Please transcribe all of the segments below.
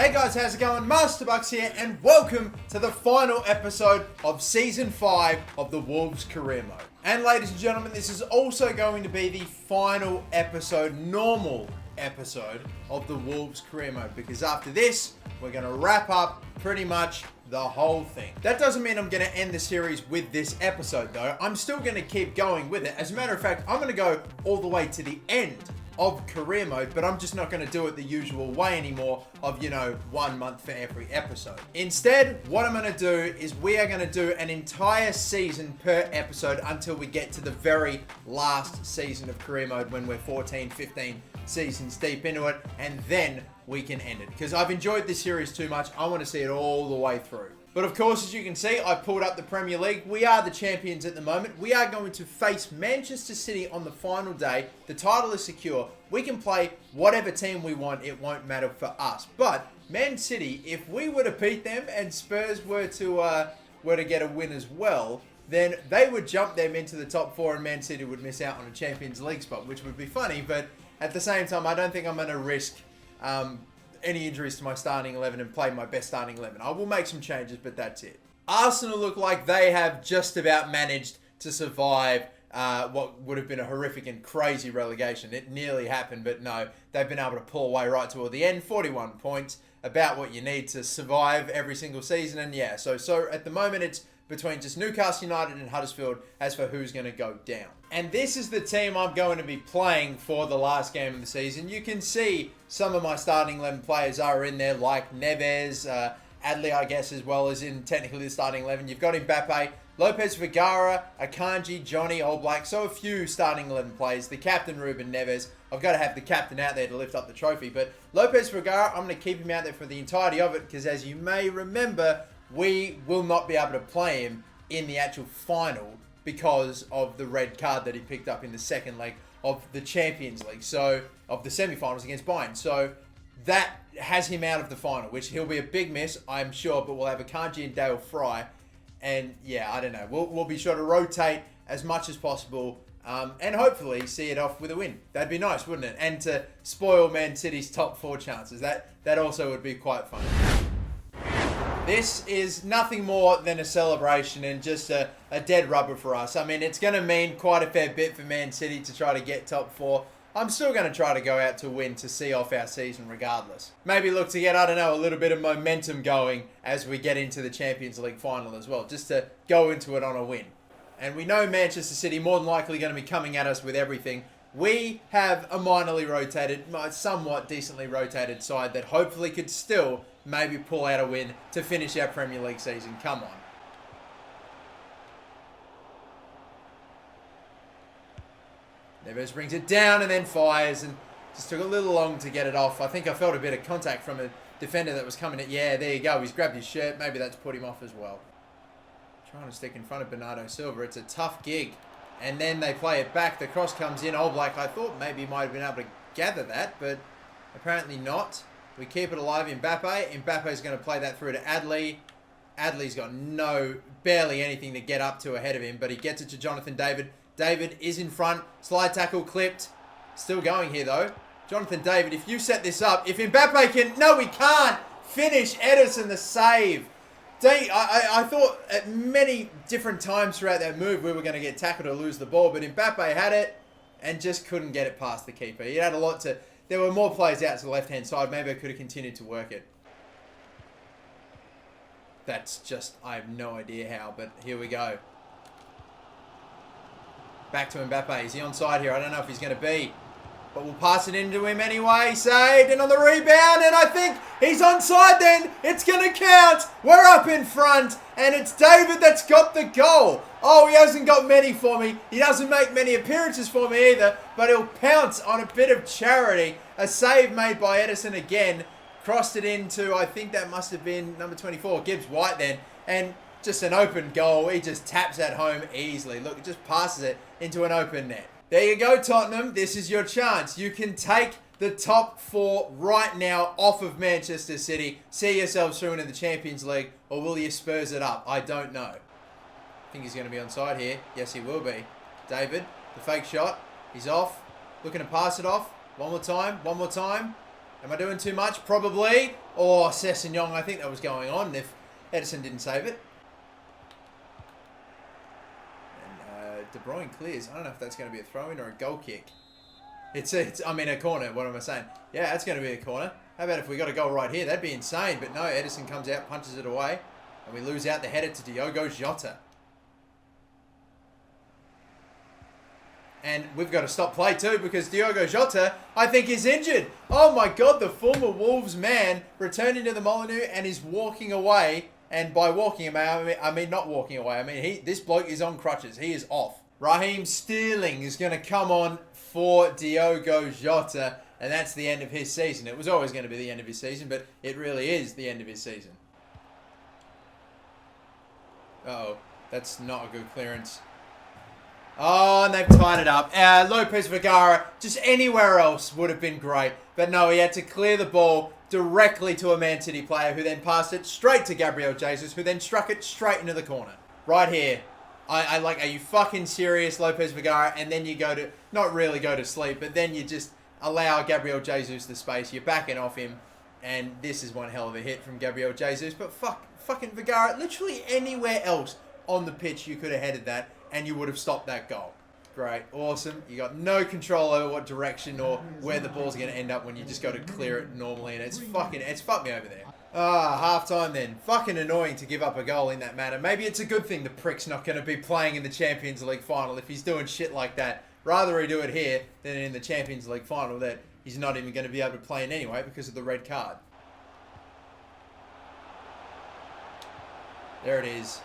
Hey guys, how's it going? MasterBucks here, and welcome to the final episode of Season 5 of the Wolves Career Mode. And ladies and gentlemen, this is also going to be the final episode, normal episode, of the Wolves Career Mode, because after this, we're going to wrap up pretty much the whole thing. That doesn't mean I'm going to end the series with this episode, though. I'm still going to keep going with it. As a matter of fact, I'm going to go all the way to the end of career mode, but I'm just not going to do it the usual way anymore of, 1 month for every episode. Instead, what I'm going to do is we are going to do an entire season per episode until we get to the very last season of career mode when we're 14, 15 seasons deep into it, and then we can end it. Because I've enjoyed this series too much, I want to see it all the way through. But of course, as you can see, I pulled up the Premier League. We are the champions at the moment. We are going to face Manchester City on the final day. The title is secure. We can play whatever team we want. It won't matter for us. But Man City, if we were to beat them and Spurs were to get a win as well, then they would jump them into the top 4 and Man City would miss out on a Champions League spot, which would be funny. But at the same time, I don't think I'm going to risk any injuries to my starting 11 and play my best starting 11. I will make some changes, but that's it. Arsenal look like they have just about managed to survive what would have been a horrific and crazy relegation. It nearly happened, but no, they've been able to pull away right toward the end. 41 points, about what you need to survive every single season. And yeah, so at the moment it's between just Newcastle United and Huddersfield as for who's going to go down. And this is the team I'm going to be playing for the last game of the season. You can see some of my starting 11 players are in there, like Neves, Adley, I guess, as well as in technically the starting 11. You've got Mbappe, Lopez Vergara, Akanji, Johnny, Oblak, so a few starting 11 players. The captain, Ruben Neves. I've got to have the captain out there to lift up the trophy. But Lopez Vergara, I'm going to keep him out there for the entirety of it, because as you may remember, we will not be able to play him in the actual final because of the red card that he picked up in the second leg of the Champions League, so of the semi-finals against Bayern. So that has him out of the final, which he'll be a big miss, I'm sure, but we'll have Akanji and Dale Fry. And yeah, I don't know. We'll be sure to rotate as much as possible and hopefully see it off with a win. That'd be nice, wouldn't it? And to spoil Man City's top 4 chances. That also would be quite fun. This is nothing more than a celebration and just a dead rubber for us. I mean, it's going to mean quite a fair bit for Man City to try to get top 4. I'm still going to try to go out to win to see off our season regardless. Maybe look to get, a little bit of momentum going as we get into the Champions League final as well, just to go into it on a win. And we know Manchester City more than likely going to be coming at us with everything. We have a minorly rotated, somewhat decently rotated side that hopefully could still maybe pull out a win to finish our Premier League season. Come on. Neves brings it down and then fires, and just took a little long to get it off. I think I felt a bit of contact from a defender that was coming at. Yeah, there you go. He's grabbed his shirt. Maybe that's put him off as well. Trying to stick in front of Bernardo Silva. It's a tough gig. And then they play it back. The cross comes in. Oblak, I thought maybe he might have been able to gather that, but apparently not. We keep it alive. Mbappe. Mbappe's going to play that through to Adley. Adley's got barely anything to get up to ahead of him, but he gets it to Jonathan David. David is in front. Slide tackle clipped. Still going here, though. Jonathan David, if you set this up, if Mbappe can... No, we can't finish Ederson the save. I thought at many different times throughout that move we were going to get tackled or lose the ball, but Mbappe had it and just couldn't get it past the keeper. He had a lot to... There were more players out to the left-hand side. Maybe I could have continued to work it. That's just... I have no idea how, but here we go. Back to Mbappe. Is he onside here? I don't know if he's going to be. But we'll pass it into him anyway. Saved. And on the rebound. And I think he's onside then. It's going to count. We're up in front. And it's David that's got the goal. Oh, he hasn't got many for me. He doesn't make many appearances for me either. But he'll pounce on a bit of charity. A save made by Ederson again. Crossed it into, I think that must have been number 24, Gibbs White then. And just an open goal. He just taps that home easily. Look, it just passes it into an open net. There you go, Tottenham. This is your chance. You can take the top 4 right now off of Manchester City. See yourselves through into the Champions League, or will you Spurs it up? I don't know. I think he's going to be onside here. Yes, he will be. David, the fake shot. He's off. Looking to pass it off. One more time. Am I doing too much? Probably. Oh, Sessegnon, I think that was going on if Edison didn't save it. And De Bruyne clears. I don't know if that's going to be a throw-in or a goal kick. I mean, a corner. What am I saying? Yeah, that's going to be a corner. How about if we got a goal right here? That'd be insane. But no, Edison comes out, punches it away. And we lose out the header to Diogo Jota. And we've got to stop play too because Diogo Jota, I think, is injured. Oh my God, the former Wolves man returning to the Molineux and is walking away. And by walking away, I mean not walking away. I mean, this bloke is on crutches. He is off. Raheem Sterling is going to come on for Diogo Jota. And that's the end of his season. It was always going to be the end of his season, but it really is the end of his season. Uh-oh, that's not a good clearance. Oh, and they've tied it up. Lopez Vergara, just anywhere else would have been great. But no, he had to clear the ball directly to a Man City player who then passed it straight to Gabriel Jesus, who then struck it straight into the corner. Right here. I like, are you fucking serious, Lopez Vergara? And then you go to, not really go to sleep, but then you just allow Gabriel Jesus the space. You're backing off him. And this is one hell of a hit from Gabriel Jesus. But fucking Vergara, literally anywhere else on the pitch you could have headed that. And you would have stopped that goal. Great. Awesome. You got no control over what direction or where the ball's going to end up when you just go to clear it normally. And it's fucked me over there. Half time then. Fucking annoying to give up a goal in that manner. Maybe it's a good thing the prick's not going to be playing in the Champions League final if he's doing shit like that. Rather he do it here than in the Champions League final that he's not even going to be able to play in anyway because of the red card. There it is.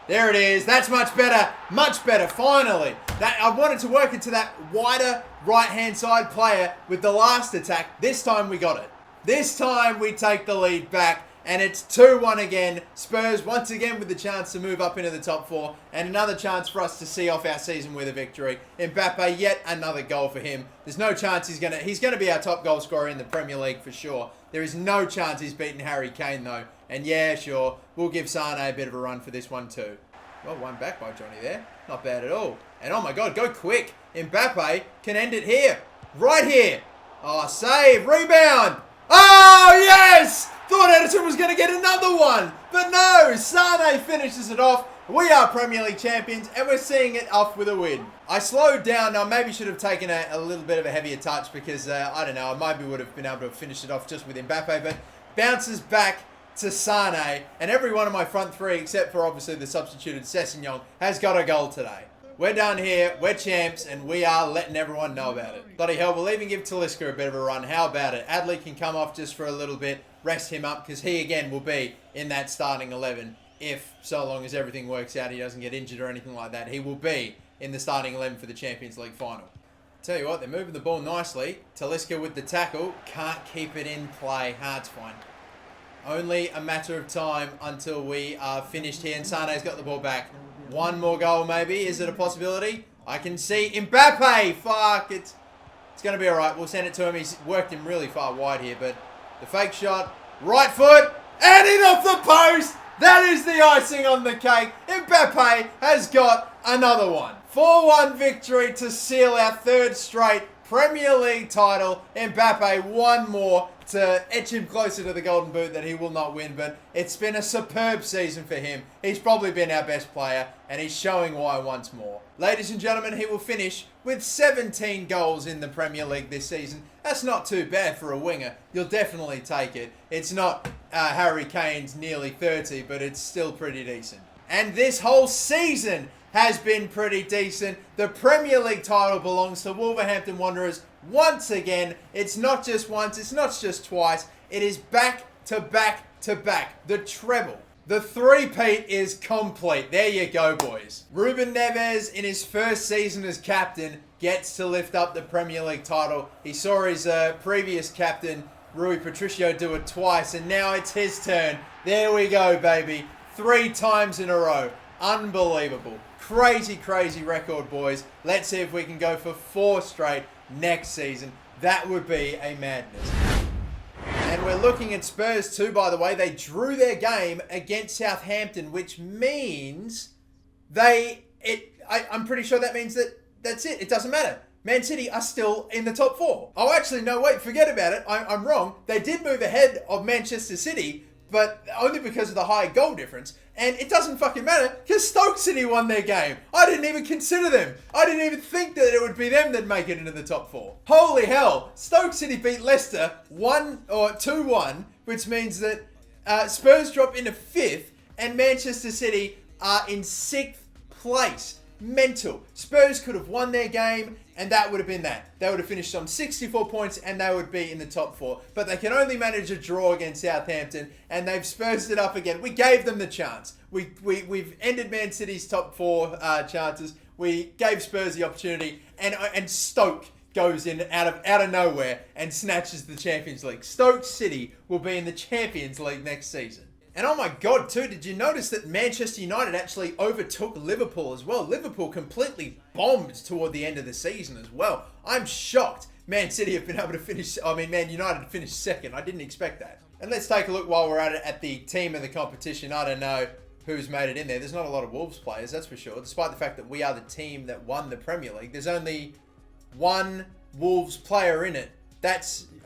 There it is. That's much better. Much better. Finally. I wanted to work into that wider right-hand side player with the last attack. This time we got it. This time we take the lead back. And it's 2-1 again. Spurs once again with the chance to move up into the top 4. And another chance for us to see off our season with a victory. Mbappe, yet another goal for him. There's no chance he's going to be our top goal scorer in the Premier League for sure. There is no chance he's beaten Harry Kane though. And yeah, sure, we'll give Sane a bit of a run for this one too. Well, one back by Johnny there. Not bad at all. And oh my God, go quick. Mbappe can end it here. Right here. Oh, save. Rebound. Oh, yes! Thought Edison was going to get another one. But no, Sane finishes it off. We are Premier League champions and we're seeing it off with a win. I slowed down. I maybe should have taken a little bit of a heavier touch because, I don't know, I maybe would have been able to finish it off just with Mbappe. But bounces back to Sane, and every one of my front three, except for obviously the substituted Sessegnon, has got a goal today. We're done here, we're champs, and we are letting everyone know about it. Bloody hell, we'll even give Talisca a bit of a run. How about it? Adley can come off just for a little bit, rest him up, because he again will be in that starting 11. If, so long as everything works out, he doesn't get injured or anything like that, he will be in the starting 11 for the Champions League final. Tell you what, they're moving the ball nicely. Talisca with the tackle, can't keep it in play. It's fine. Only a matter of time until we are finished here and Sane's got the ball back. One more goal maybe. Is it a possibility? I can see Mbappe. Fuck. It's going to be all right. We'll send it to him. He's worked him really far wide here, but the fake shot. Right foot. And in off the post. That is the icing on the cake. Mbappe has got another one. 4-1 victory to seal our third straight Premier League title. Mbappe one more to etch him closer to the golden boot that he will not win, but it's been a superb season for him. He's probably been our best player and he's showing why once more. Ladies and gentlemen, he will finish with 17 goals in the Premier League this season. That's not too bad for a winger. You'll definitely take it. It's not Harry Kane's nearly 30, but it's still pretty decent. And this whole season has been pretty decent. The Premier League title belongs to Wolverhampton Wanderers once again. It's not just once, it's not just twice. It is back to back to back. The treble. The three-peat is complete. There you go, boys. Ruben Neves, in his first season as captain, gets to lift up the Premier League title. He saw his previous captain, Rui Patricio, do it twice, and now it's his turn. There we go, baby. 3 times in a row. Unbelievable. Crazy, crazy record, boys. Let's see if we can go for 4 straight next season. That would be a madness. And we're looking at Spurs too, by the way. They drew their game against Southampton, which means I'm pretty sure that means that's it. It doesn't matter. Man City are still in the top 4. Oh, actually, no, wait, forget about it. I'm wrong. They did move ahead of Manchester City, but only because of the high goal difference. And it doesn't fucking matter because Stoke City won their game. I didn't even consider them. I didn't even think that it would be them that make it into the top 4. Holy hell. Stoke City beat Leicester 2-1, which means that Spurs drop into 5th and Manchester City are in 6th place. Mental. Spurs could have won their game and that would have been that. They would have finished on 64 points and they would be in the top 4. But they can only manage a draw against Southampton and they've Spurs it up again. We gave them the chance. We've ended Man City's top 4 chances. We gave Spurs the opportunity and Stoke goes in out of nowhere and snatches the Champions League. Stoke City will be in the Champions League next season. And oh my God, too, did you notice that Manchester United actually overtook Liverpool as well? Liverpool completely bombed toward the end of the season as well. I'm shocked Man United finished second. I didn't expect that. And let's take a look while we're at it at the team of the competition. I don't know who's made it in there. There's not a lot of Wolves players, that's for sure. Despite the fact that we are the team that won the Premier League, there's only one Wolves player in it.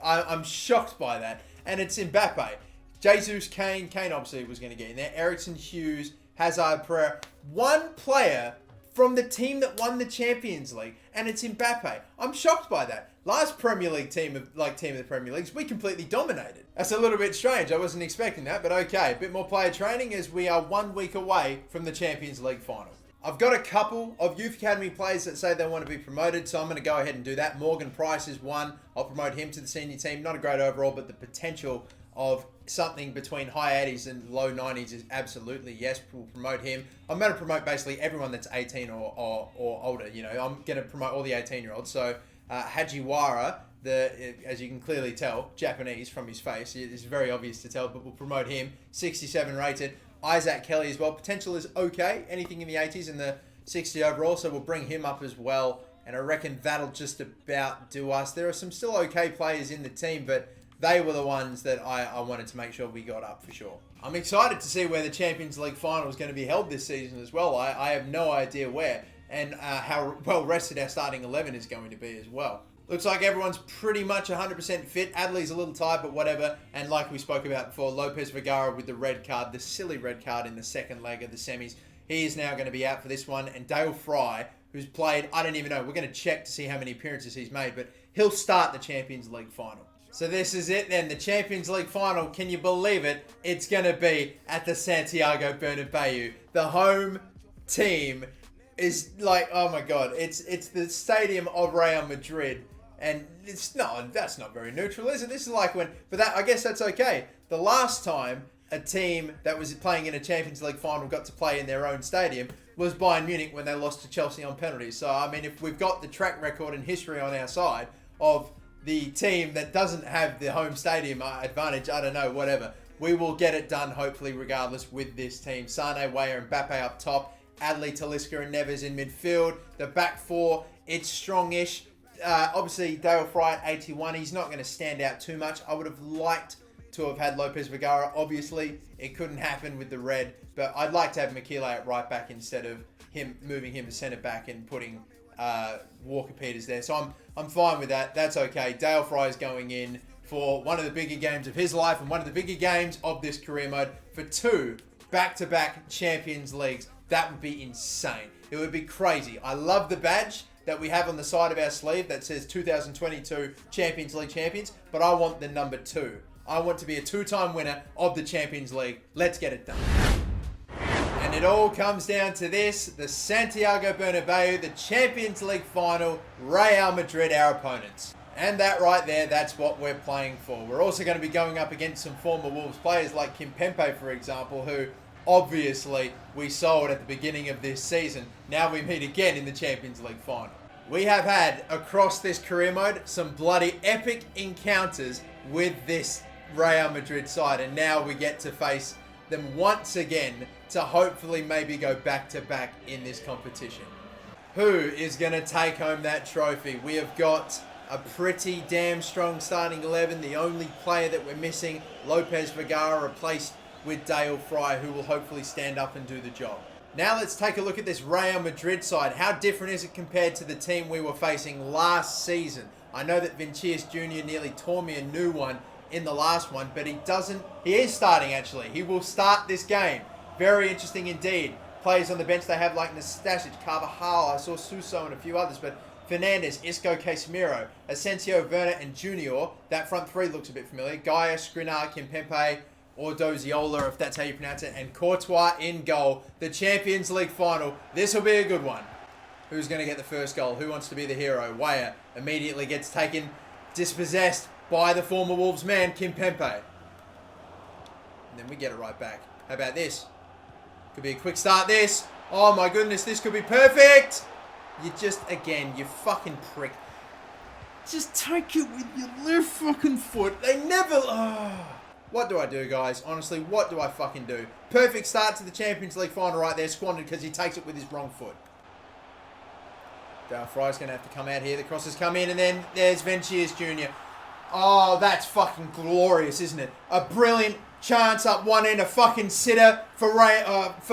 I'm shocked by that. And it's Mbappe. Jesus, Kane obviously was going to get in there. Eriksen, Hughes, Hazard, Pereira. One player from the team that won the Champions League, and it's Mbappe. I'm shocked by that. Last Premier League team of the Premier Leagues, we completely dominated. That's a little bit strange. I wasn't expecting that, but okay. A bit more player training as we are 1 week away from the Champions League final. I've got a couple of Youth Academy players that say they want to be promoted, so I'm going to go ahead and do that. Morgan Price is one. I'll promote him to the senior team. Not a great overall, but the potential of something between high 80s and low 90s is absolutely yes. We'll promote him. I'm going to promote basically everyone that's 18 or older. You know, I'm going to promote all the 18-year-olds. So Hajiwara, as you can clearly tell, Japanese from his face. It's very obvious to tell, but we'll promote him. 67 rated. Isaac Kelly as well. Potential is okay. Anything in the 80s and the 60 overall. So we'll bring him up as well. And I reckon that'll just about do us. There are some still okay players in the team, but they were the ones that I wanted to make sure we got up for sure. I'm excited to see where the Champions League final is going to be held this season as well. I have no idea where and how well rested our starting 11 is going to be as well. Looks like everyone's pretty much 100% fit. Adley's a little tired, but whatever. And like we spoke about before, Lopez Vergara with the red card, the silly red card in the second leg of the semis. He is now going to be out for this one. And Dale Fry, who's played, I don't even know. We're going to check to see how many appearances he's made, but he'll start the Champions League final. So this is it then, the Champions League final. Can you believe it? It's going to be at the Santiago Bernabeu. The home team is like, oh my God, it's the stadium of Real Madrid. And that's not very neutral, is it? This is like I guess that's okay. The last time a team that was playing in a Champions League final got to play in their own stadium was Bayern Munich when they lost to Chelsea on penalties. So, I mean, if we've got the track record and history on our side of the team that doesn't have the home stadium advantage, I don't know, whatever. We will get it done, hopefully, regardless, with this team. Sane, Weah, and Mbappe up top. Adley, Talisca, and Neves in midfield. The back four, it's strongish. Obviously, Dale Fry at 81. He's not going to stand out too much. I would have liked to have had Lopez Vergara. Obviously, it couldn't happen with the red. But I'd like to have Makile at right back instead of moving him to centre back and putting Walker Peters there. So I'm fine with that. That's okay. Dale Fry's going in for one of the bigger games of his life and one of the bigger games of this career mode for 2 back-to-back Champions Leagues. That would be insane. It would be crazy. I love the badge that we have on the side of our sleeve that says 2022 Champions League champions, but I want the number 2. I want to be a 2-time winner of the Champions League. Let's get it done. And it all comes down to this, the Santiago Bernabeu, the Champions League final, Real Madrid, our opponents. And that right there, that's what we're playing for. We're also going to be going up against some former Wolves players like Kimpembe, for example, who obviously we sold at the beginning of this season. Now we meet again in the Champions League final. We have had, across this career mode, some bloody epic encounters with this Real Madrid side. And now we get to face them once again to hopefully maybe go back-to-back in this competition. Who is going to take home that trophy? We have got a pretty damn strong starting 11. The only player that we're missing, Lopez Vergara, replaced with Dale Fry, who will hopefully stand up and do the job. Now let's take a look at this Real Madrid side. How different is it compared to the team we were facing last season? I know that Vinicius Jr. nearly tore me a new one in the last one, but he is starting actually. He will start this game. Very interesting indeed. Players on the bench they have like Nastasic, Carvajal, I saw Suso and a few others, but Fernandes, Isco, Casemiro, Asensio, Werner and Junior. That front three looks a bit familiar. Gaia, Skriniar, Kimpembe, or Doziola, if that's how you pronounce it, and Courtois in goal. The Champions League final. This will be a good one. Who's going to get the first goal? Who wants to be the hero? Weah immediately gets dispossessed by the former Wolves man, Kimpembe. And then we get it right back. How about this? Could be a quick start, this. Oh my goodness, this could be perfect. You just, again, you fucking prick. Just take it with your left fucking foot. They never... What do I do, guys? Honestly, what do I fucking do? Perfect start to the Champions League final right there. Squandered because he takes it with his wrong foot. Dale Fry's going to have to come out here. The crosses come in, and then there's Vinicius Jr. Oh, that's fucking glorious, isn't it? A brilliant chance up one end. A fucking sitter for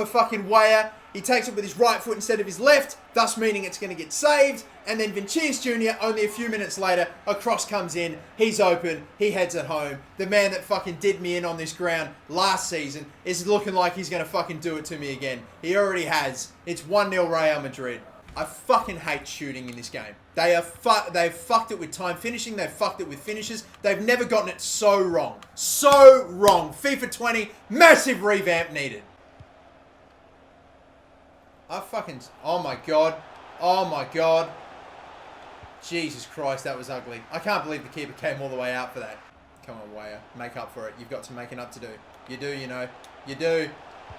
fucking Weah. He takes it with his right foot instead of his left, thus meaning it's going to get saved. And then Vinicius Jr., only a few minutes later, a cross comes in. He's open. He heads it home. The man that fucking did me in on this ground last season is looking like he's going to fucking do it to me again. He already has. It's 1-0 Real Madrid. I fucking hate shooting in this game. They've fucked it with time finishing. They've fucked it with finishes. They've never gotten it so wrong. So wrong. FIFA 20, massive revamp needed. Oh my God. Oh my God. Jesus Christ, that was ugly. I can't believe the keeper came all the way out for that. Come on, Weah. Make up for it. You've got some making up to do. You do, you know. You do.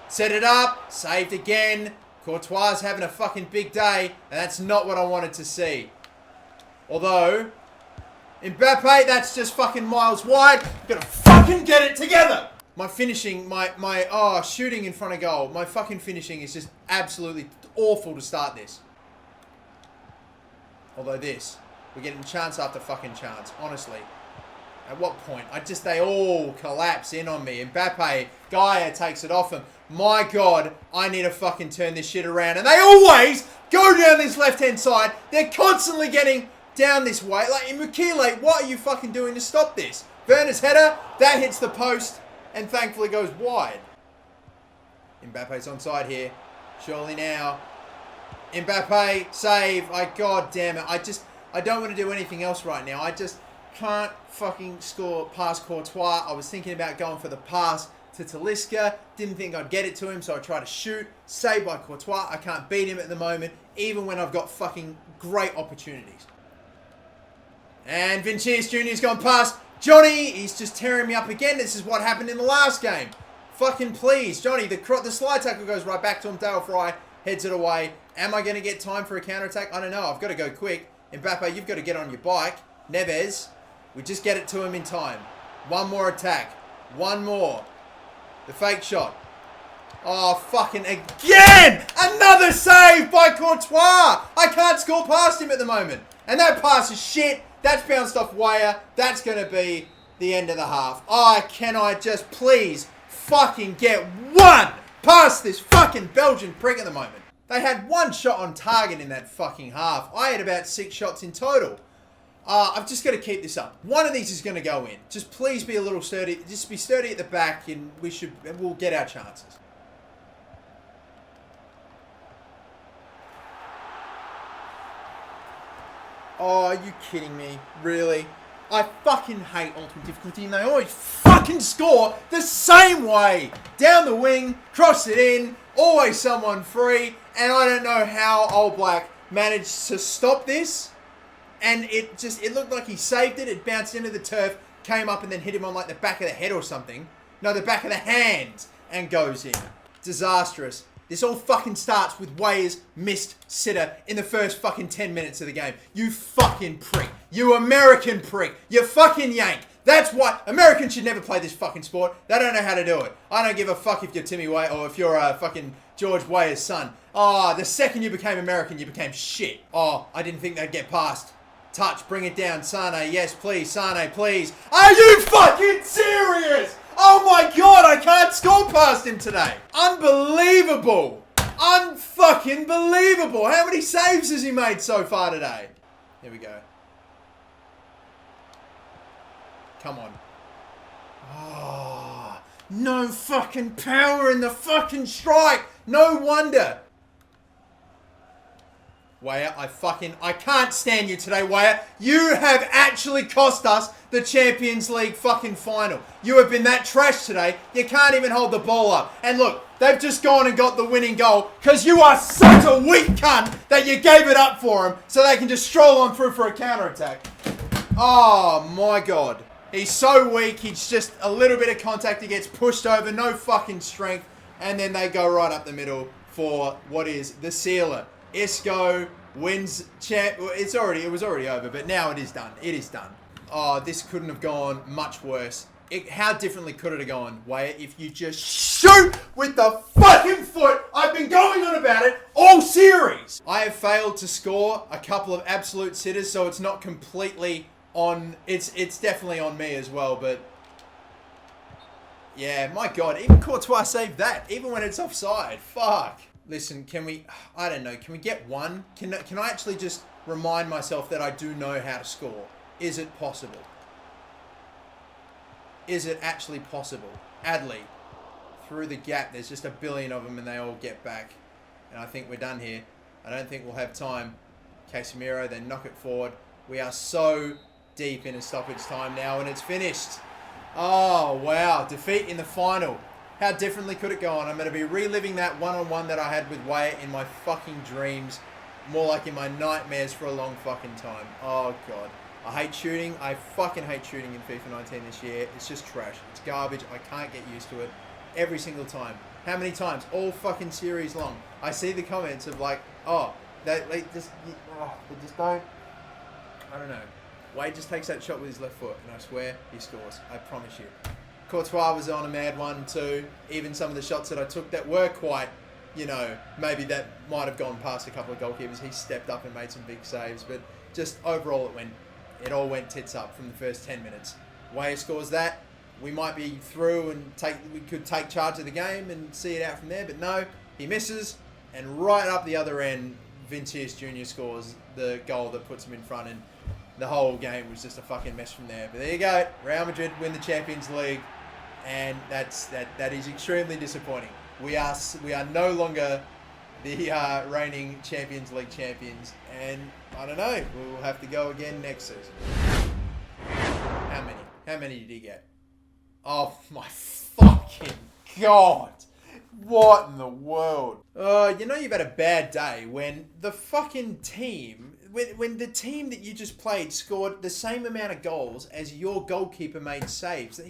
Set it up. Saved again. Courtois having a fucking big day, and that's not what I wanted to see. Although, Mbappe, that's just fucking miles wide. Gotta fucking get it together. My finishing, shooting in front of goal. My fucking finishing is just absolutely awful to start this. Although we're getting chance after fucking chance, honestly. At what point? They all collapse in on me. Mbappe, Gaia takes it off him. My God, I need to fucking turn this shit around. And they always go down this left-hand side. They're constantly getting down this way. Like, Mukile, what are you fucking doing to stop this? Werner's header, that hits the post and thankfully goes wide. Mbappe's onside here. Surely now. Mbappe, save. God damn it. I don't want to do anything else right now. I just can't fucking score past Courtois. I was thinking about going for the pass to Talisca. Didn't think I'd get it to him, so I tried to shoot. Saved by Courtois. I can't beat him at the moment, even when I've got fucking great opportunities. And Vinicius Jr.'s gone past Johnny. He's just tearing me up again. This is what happened in the last game. Fucking please. Johnny, the slide tackle goes right back to him. Dale Fry heads it away. Am I going to get time for a counter-attack? I don't know. I've got to go quick. Mbappe, you've got to get on your bike. Neves, we just get it to him in time. One more attack. One more. The fake shot. Oh, fucking again! Another save by Courtois! I can't score past him at the moment. And that pass is shit. That's bounced off Weah. That's going to be the end of the half. Oh, can I just please fucking get one past this fucking Belgian prick at the moment? They had one shot on target in that fucking half. I had about 6 shots in total. I've just got to keep this up. One of these is going to go in. Just please be a little sturdy. Just be sturdy at the back and we'll get our chances. Oh, are you kidding me? Really? I fucking hate Ultimate Difficulty and they always fucking score the same way. Down the wing, cross it in, always someone free. And I don't know how Old Black managed to stop this. And it looked like he saved it. It bounced into the turf, came up and then hit him on like the back of the head or something. No, the back of the hand and goes in. Disastrous. This all fucking starts with Weah's missed sitter in the first fucking 10 minutes of the game. You fucking prick. You American prick. You fucking Yank. That's why Americans should never play this fucking sport. They don't know how to do it. I don't give a fuck if you're Timmy Weah or if you're fucking George Weah's son. Oh, the second you became American, you became shit. Oh, I didn't think they'd get past. Touch, bring it down. Sane, yes, please. Sane, please. Are you fucking serious? Oh my God, I can't score past him today. Unbelievable. Unfucking believable. How many saves has he made so far today? Here we go. Come on. Oh, no fucking power in the fucking strike. No wonder. Weah, I can't stand you today, Weah. You have actually cost us the Champions League fucking final. You have been that trash today. You can't even hold the ball up. And look, they've just gone and got the winning goal because you are such a weak cunt that you gave it up for him so they can just stroll on through for a counter-attack. Oh, my God. He's so weak. He's just a little bit of contact. He gets pushed over. No fucking strength. And then they go right up the middle for what is the sealer. Isco wins champ. It was already over, but now it is done. It is done. Oh, this couldn't have gone much worse. How differently could it have gone, Weah, if you just shoot with the fucking foot? I've been going on about it all series. I have failed to score a couple of absolute sitters, so it's not completely on. It's definitely on me as well, but yeah, my God, even Courtois saved that, even when it's offside. Fuck. Listen, can we, I don't know, can we get one? Can I actually just remind myself that I do know how to score? Is it possible? Is it actually possible? Adley, through the gap, there's just a billion of them and they all get back. And I think we're done here. I don't think we'll have time. Casemiro, they knock it forward. We are so deep in a stoppage time now and it's finished. Oh, wow. Defeat in the final. How differently could it go on? I'm going to be reliving that one-on-one that I had with Weah in my fucking dreams. More like in my nightmares for a long fucking time. Oh, God. I hate shooting. I fucking hate shooting in FIFA 19 this year. It's just trash. It's garbage. I can't get used to it. Every single time. How many times? All fucking series long. I see the comments of like, oh, they just don't. I don't know. Weah just takes that shot with his left foot, and I swear he scores. I promise you. Courtois was on a mad one too. Even some of the shots that I took that were quite, you know, maybe that might have gone past a couple of goalkeepers. He stepped up and made some big saves, but just overall it all went tits up from the first 10 minutes. Weah scores that. We might be through and we could take charge of the game and see it out from there, but no, he misses, and right up the other end, Vinicius Jr. scores the goal that puts him in front, and the whole game was just a fucking mess from there. But there you go. Real Madrid win the Champions League. And that is extremely disappointing. We are no longer the reigning Champions League champions. And I don't know. We'll have to go again next season. How many? How many did he get? Oh my fucking God. What in the world? You know you've had a bad day when the fucking team... When the team that you just played scored the same amount of goals as your goalkeeper made saves.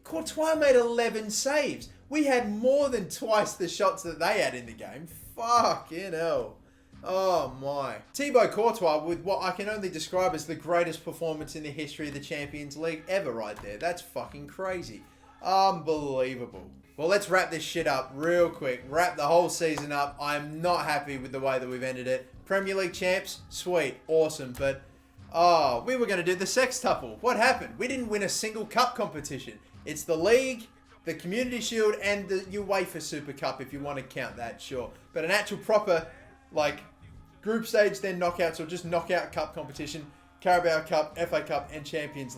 Courtois made 11 saves. We had more than twice the shots that they had in the game. Fucking hell. Oh my. Thibaut Courtois with what I can only describe as the greatest performance in the history of the Champions League ever right there. That's fucking crazy. Unbelievable. Well, let's wrap this shit up real quick. Wrap the whole season up. I'm not happy with the way that we've ended it. Premier League champs, sweet, awesome, but we were going to do the sextuple. What happened? We didn't win a single cup competition. It's the league, the Community Shield, and the UEFA Super Cup, if you want to count that, sure. But an actual proper, like, group stage, then knockouts, or just knockout cup competition, Carabao Cup, FA Cup, and Champions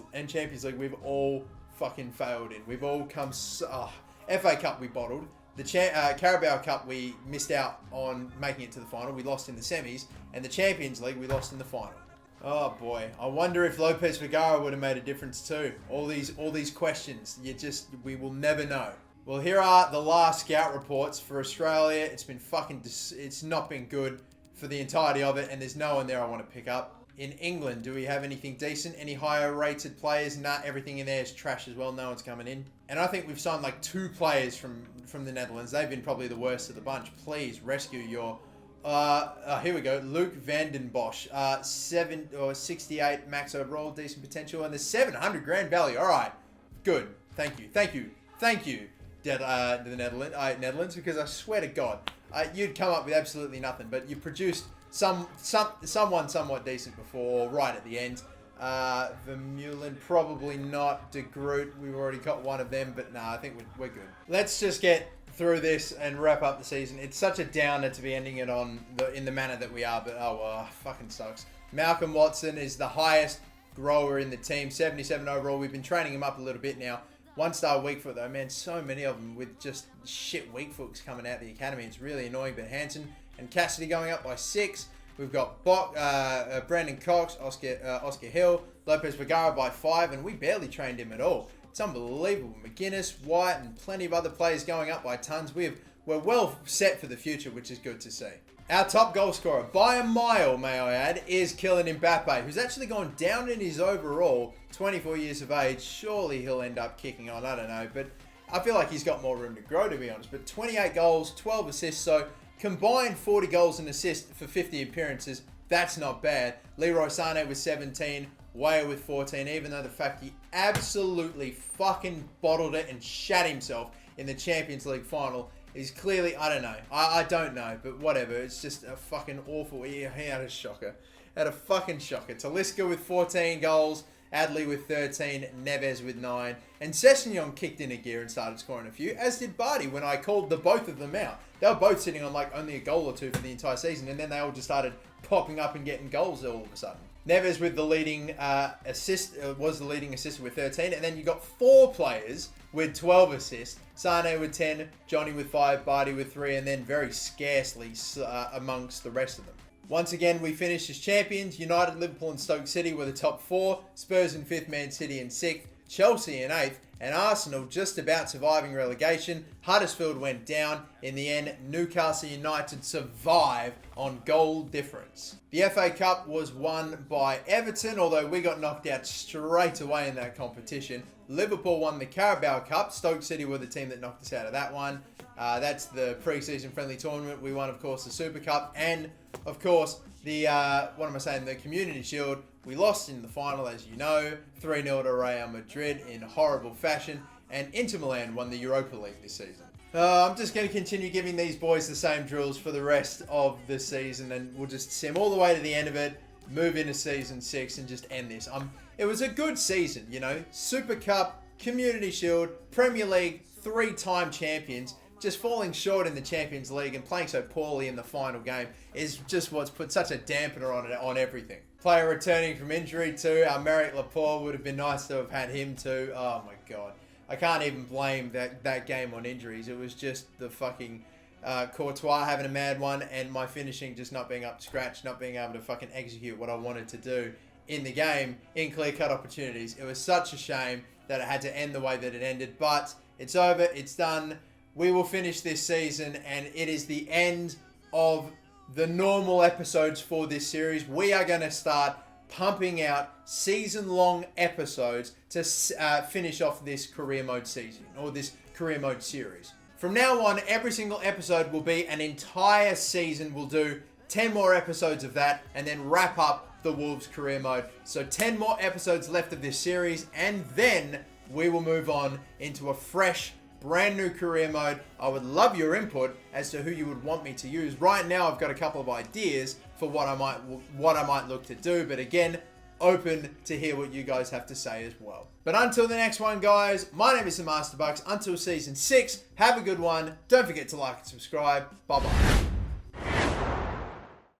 League, we've all fucking failed in. We've all come... FA Cup we bottled. The Carabao Cup we missed out on making it to the final. We lost in the semis. And the Champions League we lost in the final. Oh boy, I wonder if Lopez Vergara would have made a difference too. All these questions, we will never know. Well, here are the last scout reports for Australia. It's been it's not been good for the entirety of it, and there's no one there I want to pick up. In England, do we have anything decent? Any higher rated players? Nah, everything in there is trash as well. No one's coming in. And I think we've signed like 2 players from the Netherlands. They've been probably the worst of the bunch. Please rescue your... here we go. Luke Vanden Bosch. 68 max overall. Decent potential. And the 700 grand value. All right. Good. Thank you. The Netherlands, because I swear to God, you'd come up with absolutely nothing. But you produced someone somewhat decent before, right at the end. Vermeulen, probably not. De Groot, we've already got one of them, but nah, I think we're good. Let's just get through this and wrap up the season. It's such a downer to be ending it in the manner that we are, but oh well, fucking sucks. Malcolm Watson is the highest grower in the team, 77 overall. We've been training him up a little bit now. 1-star weak foot though, man, so many of them with just shit weak foots coming out of the academy. It's really annoying, but Hansen and Cassidy going up by 6. We've got Brandon Cox, Oscar Hill, Lopez Vergara by 5, and we barely trained him at all. It's unbelievable. McGuinness, White, and plenty of other players going up by tons. We're well set for the future, which is good to see. Our top goal scorer, by a mile, may I add, is Kylian Mbappe, who's actually gone down in his overall, 24 years of age. Surely he'll end up kicking on, I don't know, but I feel like he's got more room to grow, to be honest. But 28 goals, 12 assists, so combined 40 goals and assists for 50 appearances. That's not bad. Leroy Sané with 17, Weah with 14, even though the fact he absolutely fucking bottled it and shat himself in the Champions League final is clearly, I don't know. I don't know, but whatever. It's just a fucking awful. He had a shocker. Had a fucking shocker. Talisca with 14 goals, Adley with 13, Neves with 9, and Sessegnon kicked in a gear and started scoring a few, as did Barty when I called the both of them out. They were both sitting on like only a goal or two for the entire season, and then they all just started popping up and getting goals all of a sudden. Neves with the leading was the leading assist with 13, and then you got 4 players with 12 assists. Sane with 10, Johnny with 5, Barty with 3, and then very scarcely amongst the rest of them. Once again, we finished as champions. United, Liverpool and Stoke City were the top 4. Spurs in 5th, Man City in 6th, Chelsea in 8th, and Arsenal just about surviving relegation. Huddersfield went down. In the end, Newcastle United survive on goal difference. The FA Cup was won by Everton, although we got knocked out straight away in that competition. Liverpool won the Carabao Cup. Stoke City were the team that knocked us out of that one. That's the pre-season friendly tournament. We won, of course, the Super Cup and, of course, the the Community Shield. We lost in the final, as you know, 3-0 to Real Madrid in horrible fashion, and Inter Milan won the Europa League this season. I'm just going to continue giving these boys the same drills for the rest of the season, and we'll just sim all the way to the end of it, move into Season 6, and just end this. It was a good season, you know. Super Cup, Community Shield, Premier League, 3-time champions. Just falling short in the Champions League and playing so poorly in the final game is just what's put such a dampener on everything. Player returning from injury too. Our Merrick Laporte would have been nice to have had him too. Oh my god. I can't even blame that game on injuries. It was just the fucking Courtois having a mad one and my finishing just not being up to scratch, not being able to fucking execute what I wanted to do in the game in clear-cut opportunities. It was such a shame that it had to end the way that it ended, but it's over, it's done. We will finish this season, and it is the end of the normal episodes for this series. We are going to start pumping out season-long episodes to finish off this career mode season, or this career mode series. From now on, every single episode will be an entire season. We'll do 10 more episodes of that, and then wrap up the Wolves career mode. So 10 more episodes left of this series, and then we will move on into a fresh, brand new career mode. I would love your input as to who you would want me to use. Right now, I've got a couple of ideas for what I might look to do, but again, open to hear what you guys have to say as well. But until the next one, guys, my name is the MasterBucks. Until Season 6, have a good one. Don't forget to like and subscribe. Bye-bye.